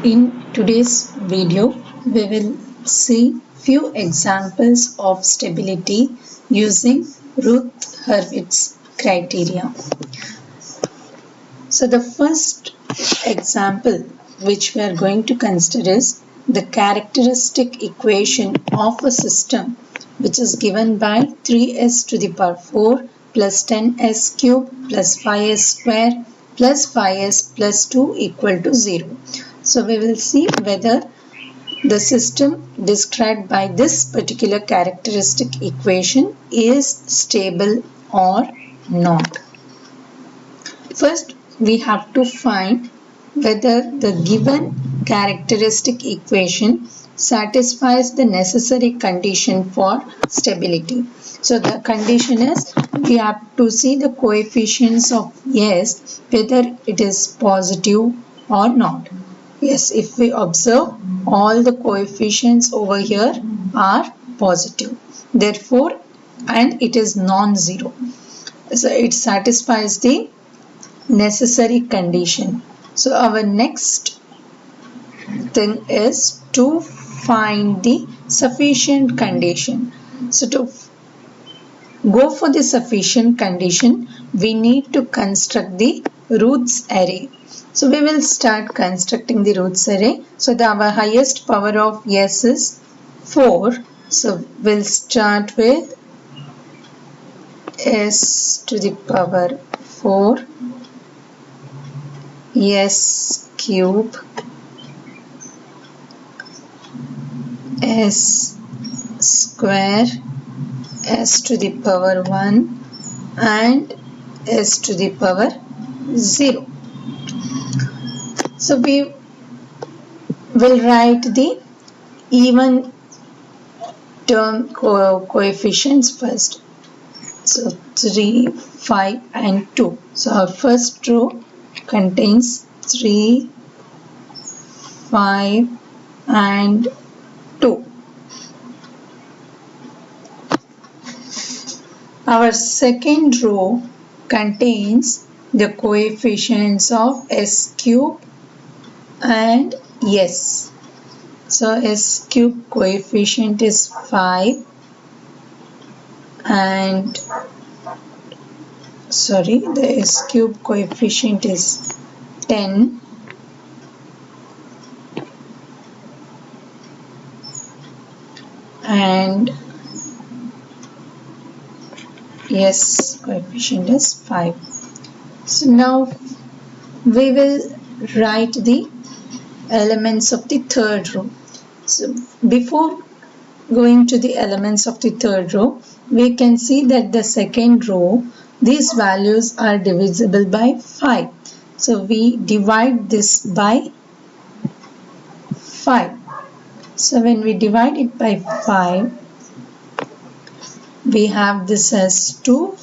In today's video, we will see few examples of stability using Routh-Hurwitz criteria. So the first example which we are going to consider is the characteristic equation of a system which is given by 3s to the power 4 plus 10s cube plus 5s square plus 5s plus 2 equal to 0. So we will see whether the system described by this particular characteristic equation is stable or not. First, we have to find whether the given characteristic equation satisfies the necessary condition for stability. So the condition is we have to see the coefficients of S whether it is positive or not. Yes, if we observe all the coefficients over here are positive. Therefore, and it is non-zero. So it satisfies the necessary condition. So our next thing is to find the sufficient condition. So to go for the sufficient condition, we need to construct the Routh's array. So we will start constructing the Routh's array. So our highest power of S is 4. So we'll start with S to the power 4, S cube, S square, S to the power 1 and S to the power 0. So we will write the even term coefficients first. So 3, 5 and 2. So our first row contains 3, 5 and 2. Our second row contains the coefficients of S cube and S. So S cube coefficient is 5 and the S cube coefficient is 10 and S coefficient is 5. So now we will write the elements of the third row. So before going to the elements of the third row, we can see that the second row, these values are divisible by 5. So we divide this by 5. So when we divide it by 5, we have this as 2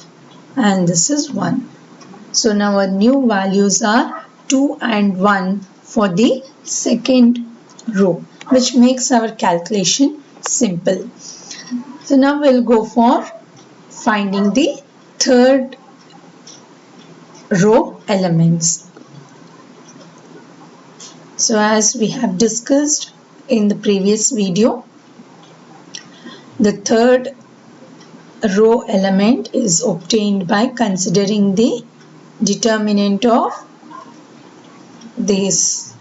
and this is 1. So now our new values are 2 and 1 for the second row, which makes our calculation simple. So now we'll go for finding the third row elements. So as we have discussed in the previous video, the third row element is obtained by considering the determinant of this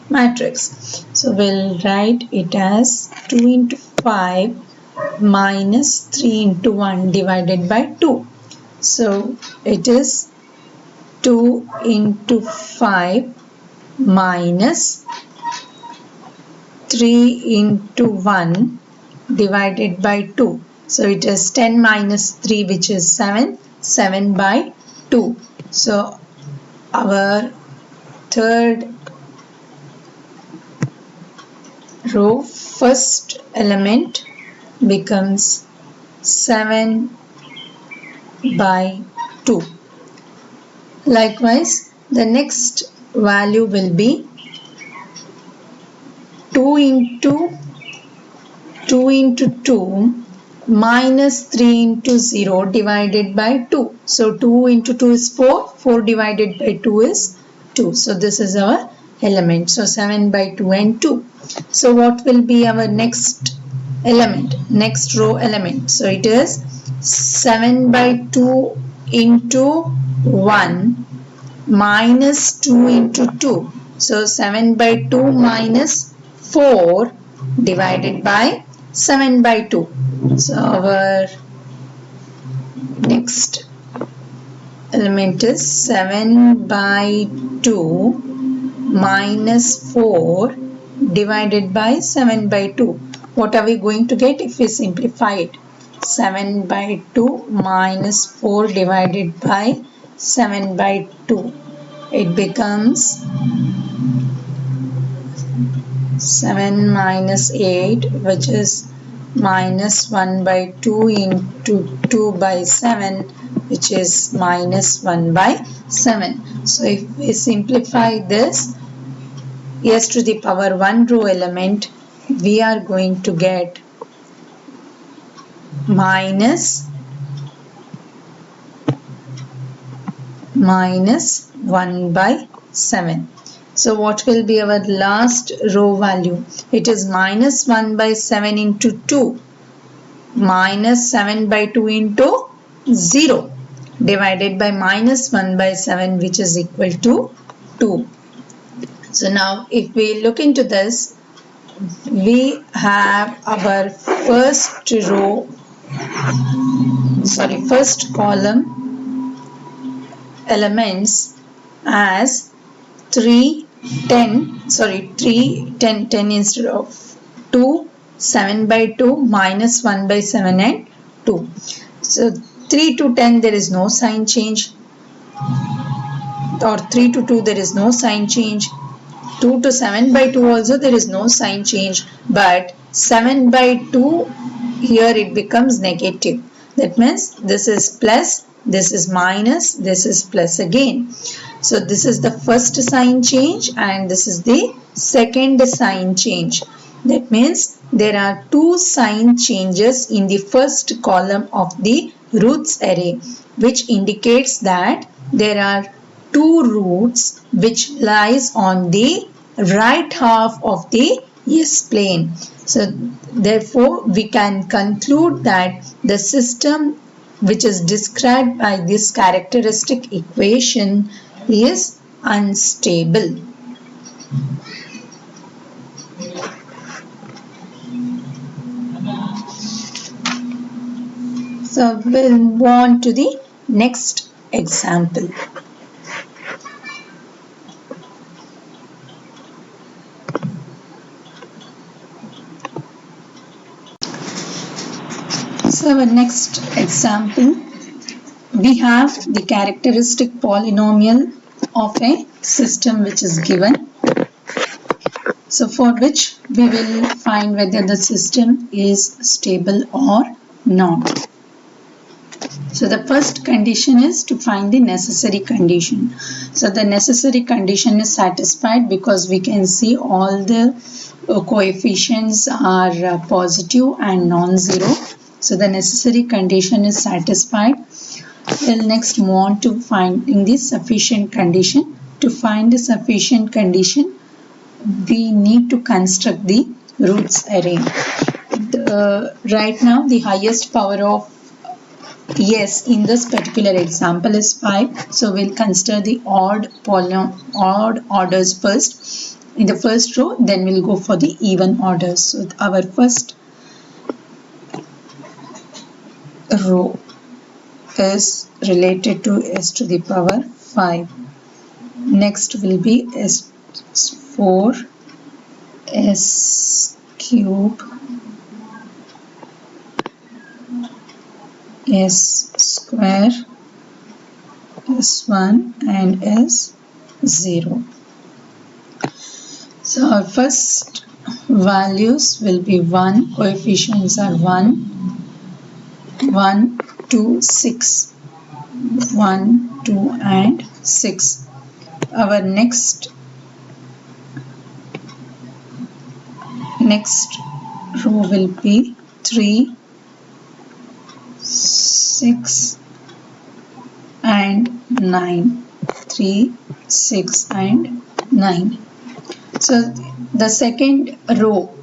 matrix. So we'll write it as 2 into 5 minus 3 into 1 divided by 2. So it is 2 into 5 minus 3 into 1 divided by 2. So it is 10 minus 3, which is 7, 7 by 2. So our third row first element becomes 7 by 2. Likewise, the next value will be 2 into 2 minus 3 into 0 divided by 2. So 2 into 2 is 4. 4 divided by 2 is 2. So this is our element. So 7 by 2 and 2. So what will be our next element, next row element? So it is 7 by 2 into 1 minus 2 into 2. So 7 by 2 minus 4 divided by 7 by 2. So our next element is 7 by 2 minus 4 divided by 7 by 2. What are we going to get if we simplify it? 7 by 2 minus 4 divided by 7 by 2. It becomes 7 minus 8, which is minus 1 by 2 into 2 by 7, which is minus 1 by 7. So if we simplify this s to the power 1 row element, we are going to get minus 1 by 7. So what will be our last row value? It is minus 1 by 7 into 2 minus 7 by 2 into 0 divided by minus 1 by 7, which is equal to 2. So now if we look into this, we have our first column elements as 10 instead of 2, 7 by 2, minus 1 by 7 and 2. So 3 to 10 there is no sign change, or 3 to 2 there is no sign change. 2 to 7 by 2 also there is no sign change, but 7 by 2 here it becomes negative. That means this is plus, this is minus, this is plus again. So this is the first sign change and this is the second sign change. That means there are two sign changes in the first column of the roots array, which indicates that there are two roots which lies on the right half of the S plane. So therefore we can conclude that the system which is described by this characteristic equation is unstable. So we'll move on to the next example. So our next example, we have the characteristic polynomial of a system which is given. So for which we will find whether the system is stable or not. So the first condition is to find the necessary condition. So the necessary condition is satisfied because we can see all the coefficients are positive and non-zero. So the necessary condition is satisfied. We'll next move on to finding the sufficient condition. To find the sufficient condition, we need to construct the roots array. Right now the highest power of S in this particular example is 5. So we'll consider the odd orders first in the first row, then we'll go for the even orders. So our first row is related to S to the power 5. Next will be S4, S cube, S square, S1 and S0. So our first values will be 1, coefficients are 1, 1, 2, 6, 1, 2 and 6. Our next row will be 3, 6 and 9. 3, 6 and 9. So the second row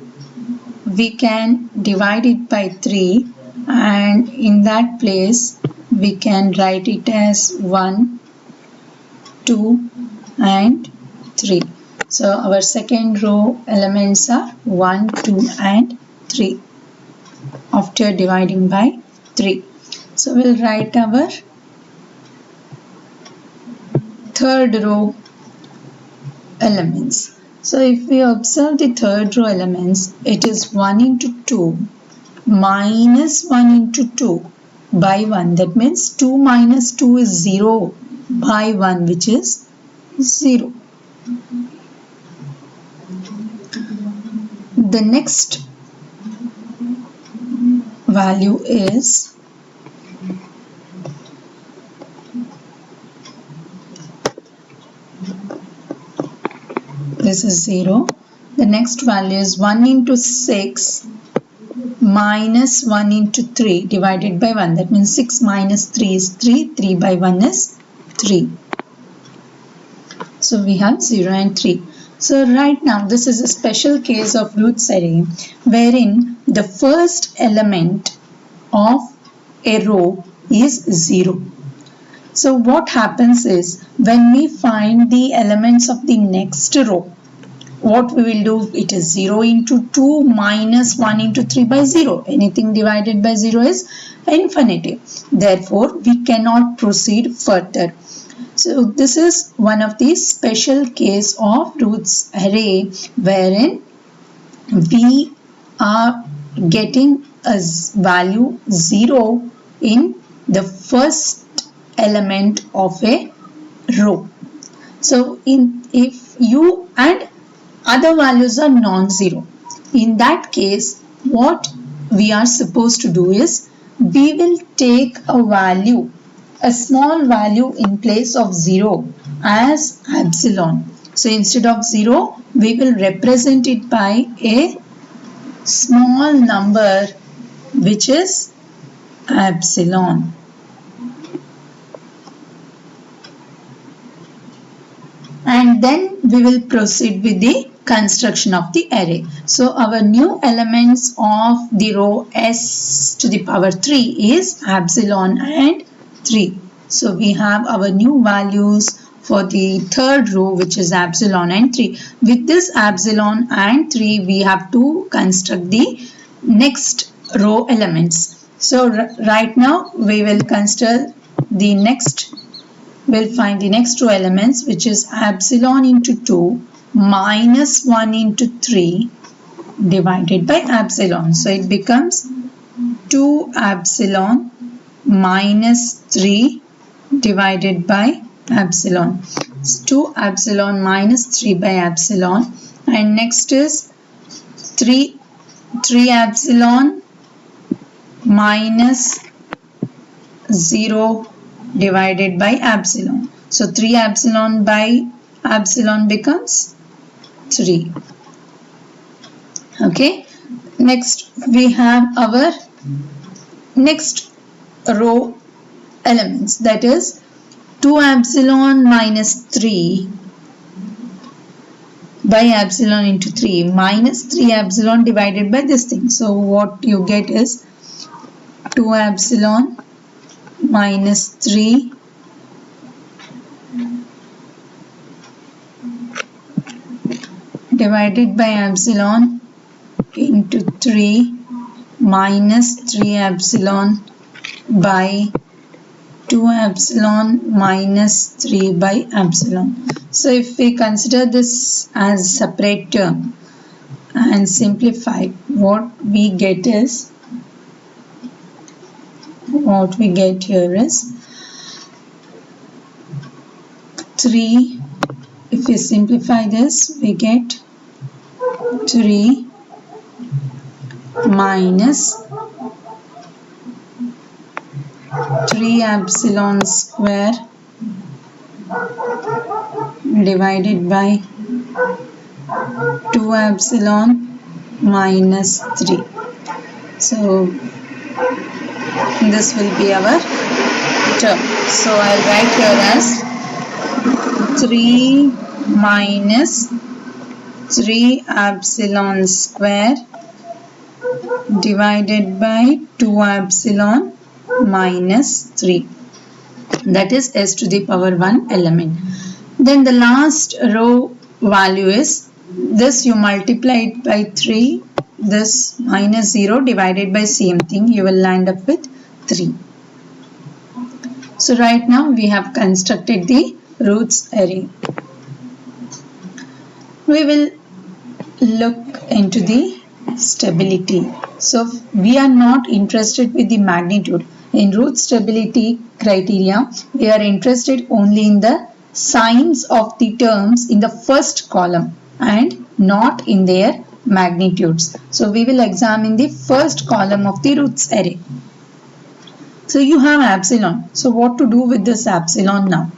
we can divide it by 3, and in that place we can write it as 1, 2 and 3. So our second row elements are 1, 2 and 3 after dividing by 3. So we'll write our third row elements. So if we observe the third row elements, it is 1 into 2 minus 1 into 2 by 1. That means 2 minus 2 is 0 by 1, which is 0. The next value is this is 0. The next value is 1 into 6 minus 1 into 3 divided by 1. That means 6 minus 3 is 3. 3 by 1 is 3. So we have 0 and 3. So right now this is a special case of roots array wherein the first element of a row is 0. So what happens is when we find the elements of the next row, what we will do, it is 0 into 2 minus 1 into 3 by 0. Anything divided by 0 is infinity. Therefore, we cannot proceed further. So this is one of the special case of roots array wherein we are getting a value 0 in the first element of a row. So if you and other values are non-zero, in that case what we are supposed to do is we will take a value, a small value in place of 0 as epsilon. So instead of 0 we will represent it by a small number which is epsilon. And then we will proceed with the construction of the array. So our new elements of the row s to the power 3 is epsilon and 3. So we have our new values for the third row, which is epsilon and 3. With this epsilon and 3 we have to construct the next row elements. So right now we will construct the next, we'll find the next row elements, which is epsilon into 2 minus 1 into 3 divided by epsilon. So it becomes 2 epsilon minus 3 divided by epsilon. It's 2 epsilon minus 3 by epsilon. And next is 3 epsilon minus 0 divided by epsilon. So 3 epsilon by epsilon becomes 3. Okay. Next we have our next row elements, that is 2 epsilon minus 3 by epsilon into 3 minus 3 epsilon divided by this thing. So what you get is 2 epsilon minus 3 divided by epsilon into 3 minus 3 epsilon by 2 epsilon minus 3 by epsilon. So if we consider this as separate term and simplify, what we get is, what we get here is 3, if we simplify this we get 3 minus 3 epsilon square divided by 2 epsilon minus 3. So this will be our term. So I'll write here as 3 minus 3 epsilon square divided by 2 epsilon minus 3. That is s to the power 1 element. Then the last row value is this, you multiply it by 3, this minus 0 divided by same thing, you will land up with 3. So right now we have constructed the roots array. We will look into the stability. So we are not interested with the magnitude. In root stability criteria, we are interested only in the signs of the terms in the first column and not in their magnitudes. So we will examine the first column of the roots array. So you have epsilon. So what to do with this epsilon now?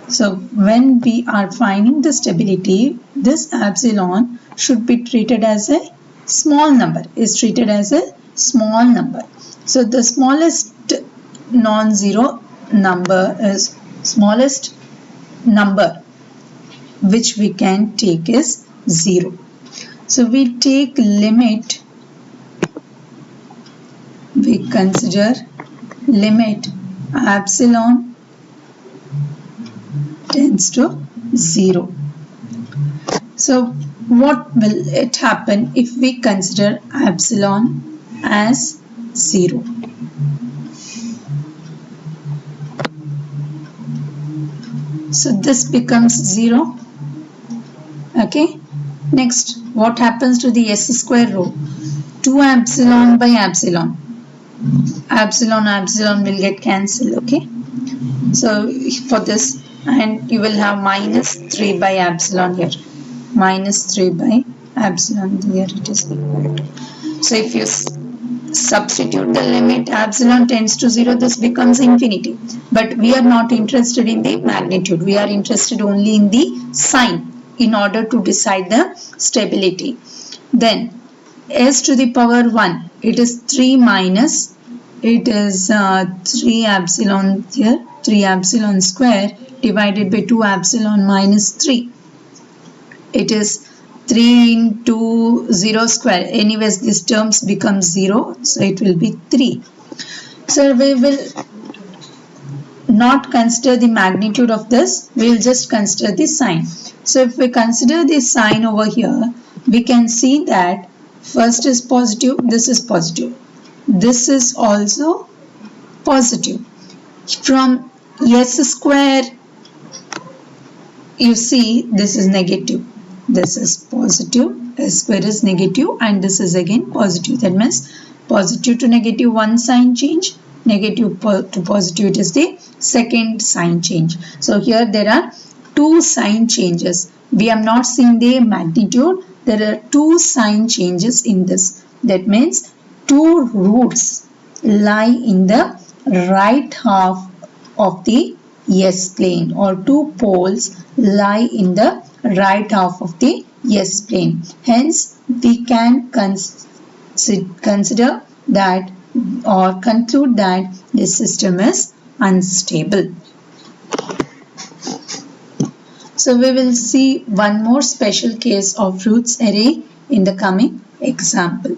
So when we are finding the stability, this epsilon should be treated as a small number, is treated as a small number. So the smallest non-zero number is smallest number which we can take is 0. So we take limit, we consider limit epsilon tends to 0. So what will it happen if we consider epsilon as 0? So this becomes 0. Okay. Next, what happens to the s square row? 2 epsilon by epsilon. Epsilon will get cancelled. Okay. So for this, and you will have minus 3 by epsilon here. Minus 3 by epsilon here it is equal to. So if you substitute the limit epsilon tends to 0, this becomes infinity. But we are not interested in the magnitude. We are interested only in the sign in order to decide the stability. Then s to the power 1, it is 3 minus, it is 3 epsilon here, 3 epsilon square divided by 2 epsilon minus 3. It is 3 into 0 square. Anyways, these terms become 0. So it will be 3. So we will not consider the magnitude of this. We will just consider the sign. So if we consider the sign over here, we can see that first is positive. This is positive. This is also positive. From s square, you see this is negative. This is positive, s square is negative, and this is again positive. That means positive to negative one sign change, negative to positive it is the second sign change. So here there are two sign changes. We have not seen the magnitude. There are two sign changes in this. That means two roots lie in the right half of the S plane, or two poles lie in the right half of the S plane. Hence, we can consider that or conclude that this system is unstable. So we will see one more special case of roots array in the coming example.